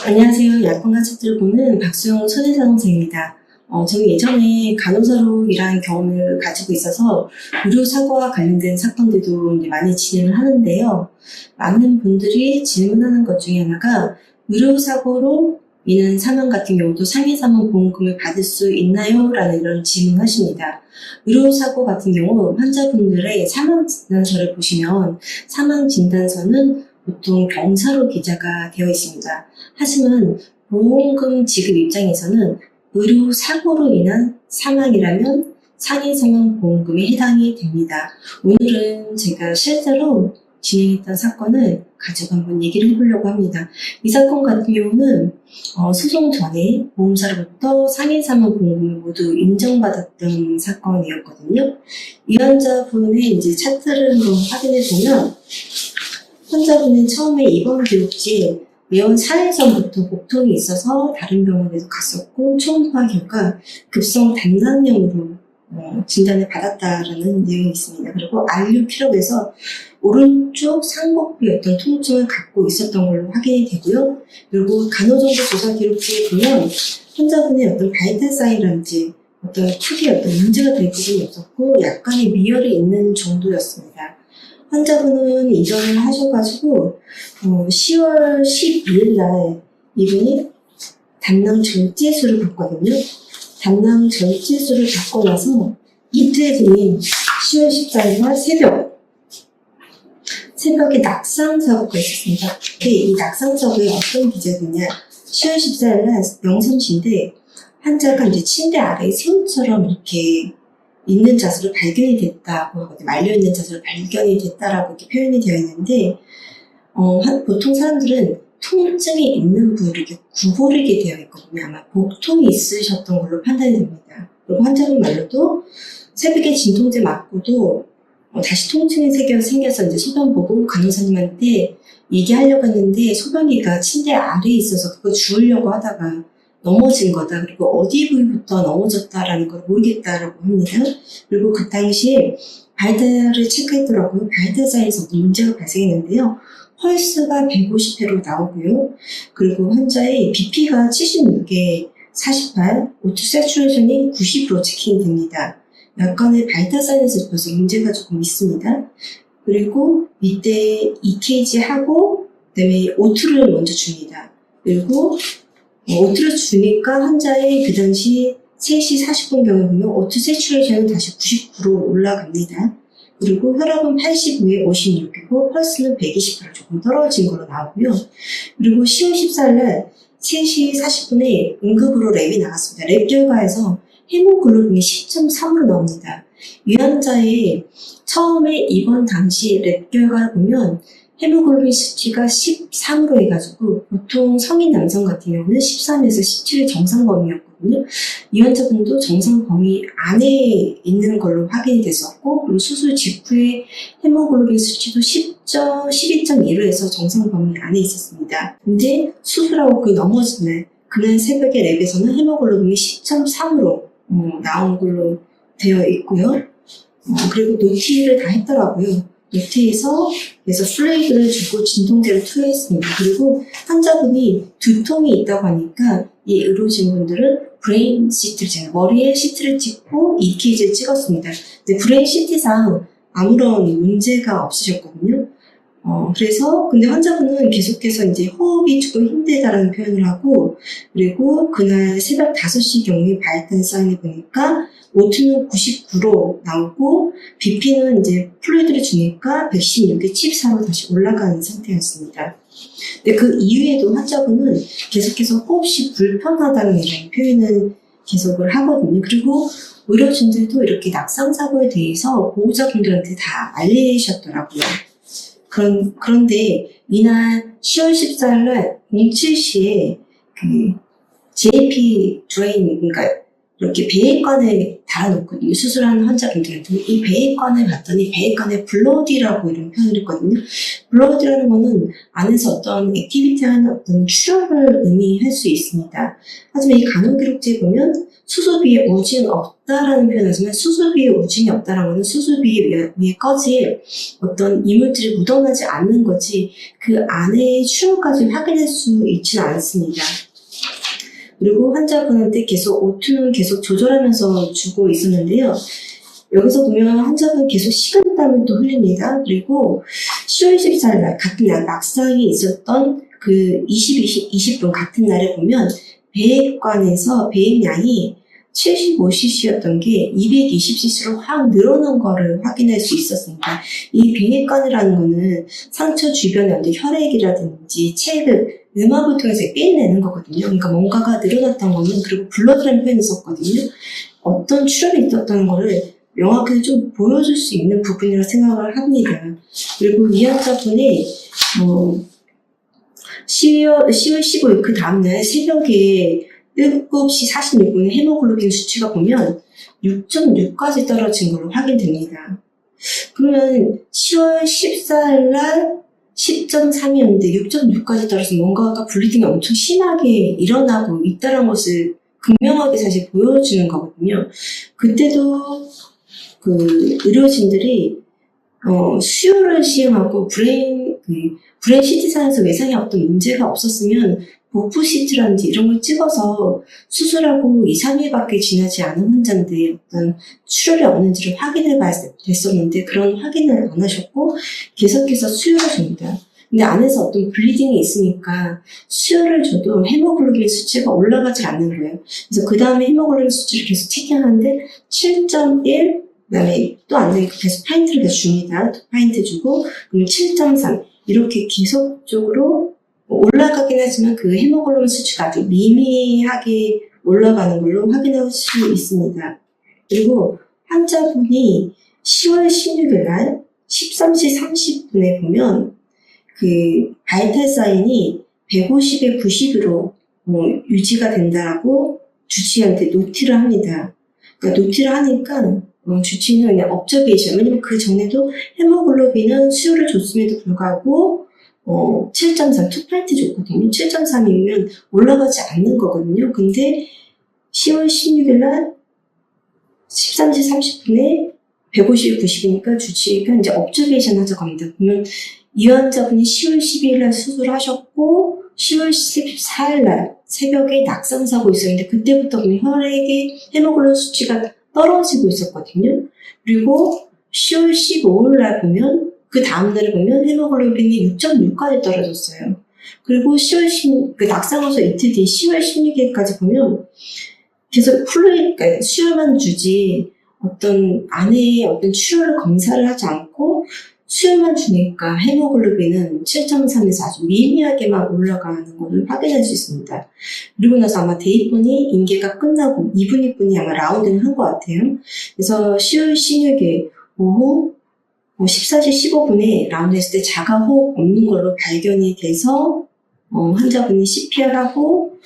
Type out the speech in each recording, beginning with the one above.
안녕하세요. 약관과 책들을 보는 박수영 손혜상 선생입니다. 저는 예전에 간호사로 일한 경험을 가지고 있어서 의료사고와 관련된 사건들도 이제 많이 진행을 하는데요. 많은 분들이 질문하는 것 중에 하나가 의료사고로 인한 사망 같은 경우도 상해사망보험금을 받을 수 있나요? 라는 이런 질문을 하십니다. 의료사고 같은 경우 환자분들의 사망진단서를 보시면 사망진단서는 보통 병사로 기재가 되어 있습니다. 하지만 보험금 지급 입장에서는 의료사고로 인한 사망이라면 상해사망보험금에 해당이 됩니다. 오늘은 제가 실제로 진행했던 사건을 가지고 한번 얘기를 해보려고 합니다. 이 사건 같은 경우는 소송 전에 보험사로부터 상해사망보험금을 모두 인정받았던 사건이었거든요. 이 환자분의 이제 차트를 한번 확인해 보면 환자분은 처음에 입원 기록지에 매원 4일 전부터 복통이 있어서 다른 병원에서 갔었고 초음파 결과 급성 단장염으로 진단을 받았다라는 내용이 있습니다. 그리고 알류 피로에서 오른쪽 상복부에 어떤 통증을 갖고 있었던 걸로 확인이 되고요. 그리고 간호정보 조사 기록지에 보면 환자분의 어떤 바이탈 사인이라든지 어떤 크게 어떤 문제가 될 부분이 없었고 약간의 미열이 있는 정도였습니다. 환자분은 이전을 하셔가지고 10월 12일 날 이분이 담낭 절제술을 받거든요. 담낭 절제술을 받고 나서 이틀 뒤인 10월 14일 날 새벽에 낙상 사고가 있었습니다. 근데 이 낙상 사고에 어떤 기적이냐? 10월 14일 날 03시인데 환자가 이제 침대 아래에 새우처럼 이렇게 있는 자세로 발견이 됐다고 하거든요. 말려있는 자세로 발견이 됐다라고 이렇게 표현이 되어 있는데, 보통 사람들은 통증이 있는 부위를 이렇게 구부리게 되어 있거든요. 아마 복통이 있으셨던 걸로 판단이 됩니다. 그리고 환자분 말로도 새벽에 진통제 맞고도 다시 통증이 생겨서 이제 소변 보고 간호사님한테 얘기하려고 했는데 소변기가 침대 아래에 있어서 그거 주우려고 하다가 넘어진 거다. 그리고 어디 부위부터 넘어졌다라는 걸 모르겠다라고 합니다. 그리고 그 당시에 바이탈을 체크했더라고요. 바이탈 사이에서 문제가 발생했는데요. 펄스가 150회로 나오고요. 그리고 환자의 BP가 76에 48, 오투 세츄레이션이 90% 체킹이 됩니다. 약간의 바이탈 사인에서 벌써 문제가 조금 있습니다. 그리고 밑에 EKG 하고 그다음에 오투를 먼저 줍니다. 그리고 오투를 주니까 환자의 그 당시 3시 40분경에 보면 오투 세츄레이션은 다시 99로 올라갑니다. 그리고 혈압은 85에 56이고 펄스는 120으로 조금 떨어진 걸로 나오고요. 그리고 10월 14일날 3시 40분에 응급으로 랩이 나왔습니다. 랩 결과에서 헤모글로빈이 10.3으로 나옵니다. 이 환자의 처음에 입원 당시 랩 결과를 보면 헤모글로빈 수치가 13으로 해가지고 보통 성인 남성 같은 경우는 13에서 17이 정상 범위였거든요. 이 환자분도 정상 범위 안에 있는 걸로 확인이 됐었고 그리고 수술 직후에 헤모글로빈 수치도 12.2로 해서 정상 범위 안에 있었습니다. 근데 수술하고 거의 넘어진 날 그날 새벽에 랩에서는 헤모글로빈이 10.3으로 나온 걸로 되어 있고요. 그리고 노티를 다 했더라고요. 노티에서 그래서 플레이드를 주고 진통제를 투여했습니다. 그리고 환자분이 두통이 있다고 하니까 이 의료진분들은 브레인 CT를 머리에 CT를 찍고 EKG를 찍었습니다. 근데 브레인 CT상 아무런 문제가 없으셨거든요. 그래서 근데 환자분은 계속해서 이제 호흡이 조금 힘들다라는 표현을 하고 그리고 그날 새벽 5시 경우에 바이탈 사인을 보니까 오투는 99로 나오고 BP는 이제 플루이드를 주니까 116에 74로 다시 올라가는 상태였습니다. 근데 그 이후에도 환자분은 계속해서 호흡이 불편하다는 이런 표현을 계속을 하거든요. 그리고 의료진들도 이렇게 낙상사고에 대해서 보호자분들한테 다 알리셨더라고요. 그런데 이날 10월 14일날 07시에 그 JP 드레인, 그러니까 이렇게 배액관에 달아놓거든요. 수술하는 환자분들한테. 이 배액관을 봤더니 배액관에 블러디라고 이런 표현을 했거든요. 블러디라는 거는 안에서 어떤 액티비티하는 어떤 출혈을 의미할 수 있습니다. 하지만 이 간호기록지에 보면 수술비에 우진 없다라는 표현하지만 수술비에 우진이 없다라는 것은 수술비 위에 꺼질 어떤 이물질이 묻어나지 않는 거지 그 안에 출혈까지 확인할 수 있지는 않습니다. 그리고 환자분한테 계속 O2는 계속 조절하면서 주고 있었는데요. 여기서 보면 환자분 계속 식은땀을 또 흘립니다. 그리고 10월 24일 날 같은 날 낙상이 있었던 그 20분 같은 날에 보면 배액관에서 배액량이 75cc였던 게 220cc로 확 늘어난 거를 확인할 수 있었습니다. 이 배액관이라는 거는 상처 주변에 어떤 혈액이라든지 체액을 음압을 통해서 빼내는 거거든요. 그러니까 뭔가가 늘어났던 거는 그리고 블러드라는 표현을 썼거든요. 어떤 출혈이 있었다는 거를 명확하게 좀 보여줄 수 있는 부분이라고 생각을 합니다. 그리고 이 환자분이 10월 15일 그 다음날 새벽에 7시 46분에 헤모글로빈 수치가 보면 6.6까지 떨어진 걸로 확인됩니다. 그러면 10월 14일 날 10.3이었는데 6.6까지 떨어져서 뭔가가 블리딩이 엄청 심하게 일어나고 있다는 것을 극명하게 사실 보여주는 거거든요. 그때도 그 의료진들이 수혈을 시행하고 브레인 CT상에서 외상에 어떤 문제가 없었으면 복부 CT라든지 이런 걸 찍어서 수술하고 2, 3일밖에 지나지 않은 환자인데 어떤 출혈이 없는지를 확인해 봐야 됐었는데 그런 확인을 안 하셨고 계속해서 수혈을 줍니다. 근데 안에서 어떤 블리딩이 있으니까 수혈을 줘도 헤모글로빈 수치가 올라가지 않는 거예요. 그래서 그 다음에 헤모글로빈 수치를 계속 체크하는데 7.1, 그 다음에 또 안 되니까 계속 파인트를 계속 줍니다. 또 파인트 주고 그럼 7.3 이렇게 계속적으로 올라가긴 하지만 그 헤모글로빈 수치가 아주 미미하게 올라가는 걸로 확인할 수 있습니다. 그리고 환자분이 10월 16일 날 13시 30분에 보면 그 바이탈 사인이 150에 90으로 유지가 된다라고 주치의한테 노티를 합니다. 그러니까 노티를 하니까 주치의는 그냥 업저베이션, 왜냐면 그 전에도 헤모글로빈은 수혈을 줬음에도 불구하고 7.3, 투파이트 줬거든요. 7.3이면 올라가지 않는 거거든요. 근데 10월 16일 날 13시 30분에 150, 90이니까 주치의가 이제 업저베이션 하자고 합니다. 그러면 이 환자분이 10월 12일 날 수술하셨고 10월 14일 날 새벽에 낙상사고 있었는데 그때부터 보면 혈액의 헤모글로빈 수치가 떨어지고 있었거든요. 그리고 10월 15일 날 보면 그 다음날에 보면 헤모글로빈이 6.6까지 떨어졌어요. 그리고 그 낙상하서 이틀 뒤 10월 16일까지 보면 계속 그러니까 수혈만 주지 어떤 안에 어떤 출혈을 검사를 하지 않고 수혈만 주니까 헤모글로빈은 7.3에서 아주 미미하게만 올라가는 것을 확인할 수 있습니다. 그리고 나서 아마 대입분이 인계가 끝나고 2분입분이 아마 라운딩을 한 것 같아요. 그래서 10월 16일 오후 14시 15분에 라운드 했을 때 자가호흡 없는 걸로 발견이 돼서 환자분이 CPR하고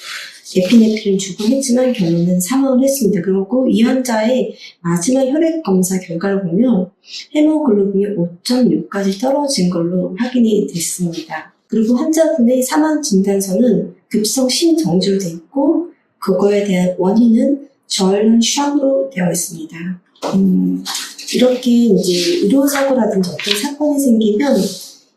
에피네프린 주고 했지만 결론은 사망을 했습니다. 그리고 이 환자의 마지막 혈액 검사 결과를 보면 헤모글로빈이 5.6까지 떨어진 걸로 확인이 됐습니다. 그리고 환자분의 사망 진단서는 급성 심정지로 되어 있고 그거에 대한 원인은 저혈관 슈암으로 되어 있습니다. 이렇게 이제 의료사고라든지 어떤 사건이 생기면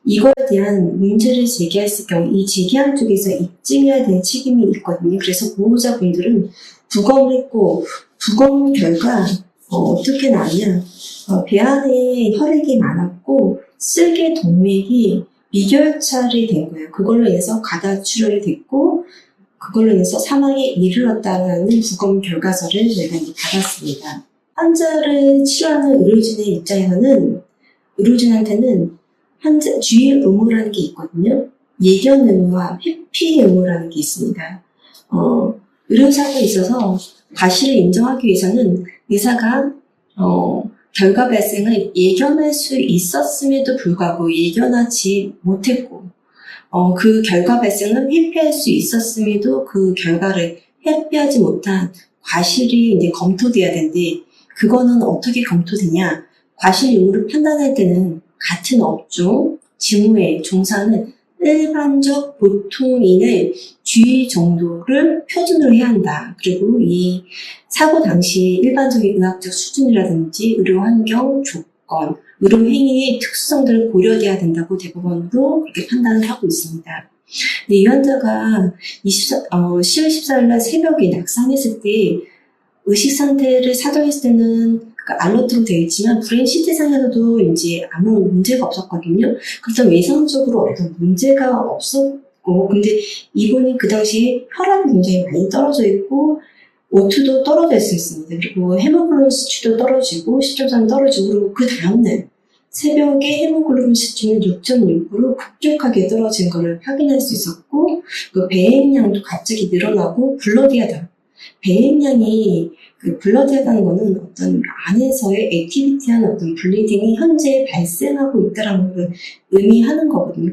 이거에 대한 문제를 제기했을 경우 이 제기한 쪽에서 입증해야 될 책임이 있거든요. 그래서 보호자분들은 부검을 했고 부검 결과 어떻게 나왔냐, 배 안에 혈액이 많았고 쓸개 동맥이 미결찰이 된 거예요. 그걸로 인해서 가다출혈이 됐고 그걸로 인해서 사망에 이르렀다는 부검 결과서를 저희가 받았습니다. 환자를 치료하는 의료진의 입장에서는 의료진한테는 주의 의무라는 게 있거든요. 예견 의무와 회피 의무라는 게 있습니다. 의료사고에 있어서 과실을 인정하기 위해서는 의사가 결과 발생을 예견할 수 있었음에도 불구하고 예견하지 못했고 그 결과 발생을 회피할 수 있었음에도 그 결과를 회피하지 못한 과실이 이제 검토돼야 되는데, 그거는 어떻게 검토되냐? 과실 유무를 판단할 때는 같은 업종, 직무에 종사하는 일반적 보통인의 주의 정도를 표준으로 해야 한다. 그리고 이 사고 당시 일반적인 의학적 수준이라든지 의료 환경, 조건, 의료 행위의 특수성들을 고려해야 된다고 대법원도 그렇게 판단을 하고 있습니다. 근데 이 환자가 10월 14일 날 새벽에 낙상했을 때 의식 상태를 사정했을 때는 알러트로 되어 있지만 브레인 CT상에서도 이제 아무 문제가 없었거든요. 그래서 외상적으로 어떤 문제가 없었고, 근데 이분이 그 당시 혈압이 굉장히 많이 떨어져 있고 O2도 떨어져 있었습니다. 그리고 헤모글로빈 수치도 떨어지고 시점상 떨어지고, 그리고 그 다음날 새벽에 헤모글로빈 수치는 6.6으로 급격하게 떨어진 것을 확인할 수 있었고, 그 배행량도 갑자기 늘어나고 블러디하다. 배행량이 블러드하다는 거는 어떤 안에서의 액티비티한 어떤 블리딩이 현재 발생하고 있다는 걸 의미하는 거거든요.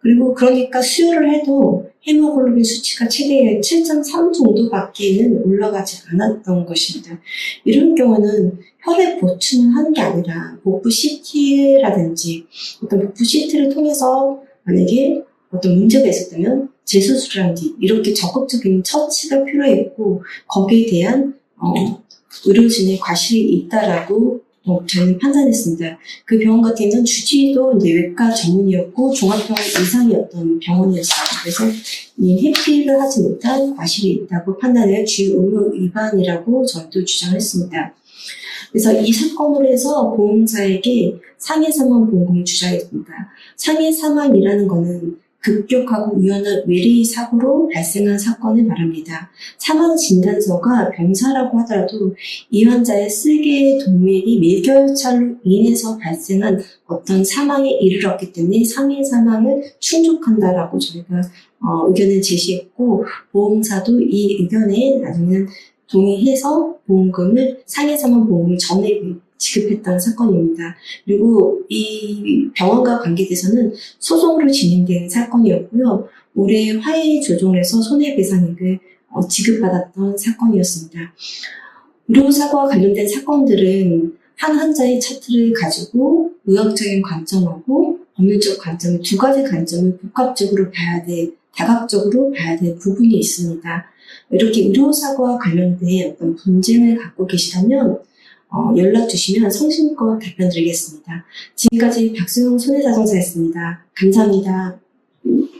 그리고 그러니까 수혈을 해도 헤모글로빈 수치가 최대 7.3 정도밖에는 올라가지 않았던 것입니다. 이런 경우는 혈액 보충을 하는 게 아니라 복부 CT라든지 어떤 복부 CT를 통해서 만약에 어떤 문제가 있었다면 재수술이라든지 이렇게 적극적인 처치가 필요했고, 거기에 대한 의료진의 과실이 있다라고 저희는 판단했습니다. 그 병원 같은 경우는 주치의도 이제 외과 전문이었고 종합병원 이상이었던 병원이었습니다. 그래서 이 회피를 하지 못한 과실이 있다고 판단해 주의 의무 위반이라고 저희도 주장했습니다. 그래서 이 사건으로 해서 보험사에게 상해 사망 보험금을 주장했습니다. 상해 사망이라는 것은 급격하고 유연한 외래의 사고로 발생한 사건을 말합니다. 사망 진단서가 병사라고 하더라도 이 환자의 쓸개 동맥이 밀결찰로 인해서 발생한 어떤 사망에 이르렀기 때문에 상해 사망을 충족한다라고 저희가 의견을 제시했고, 보험사도 이 의견에 나중에는 동의해서 보험금을 상해 사망 보험금을 전액 지급했던 사건입니다. 그리고 이 병원과 관계돼서는 소송으로 진행된 사건이었고요. 올해 화해 조정에서 손해배상액을 지급받았던 사건이었습니다. 의료사고와 관련된 사건들은 한 환자의 차트를 가지고 의학적인 관점하고 법률적 관점, 두 가지 관점을 복합적으로 봐야 돼, 다각적으로 봐야 될 부분이 있습니다. 이렇게 의료사고와 관련된 어떤 분쟁을 갖고 계시다면 연락 주시면 성심껏 답변 드리겠습니다. 지금까지 박수영 손해자동사였습니다. 감사합니다.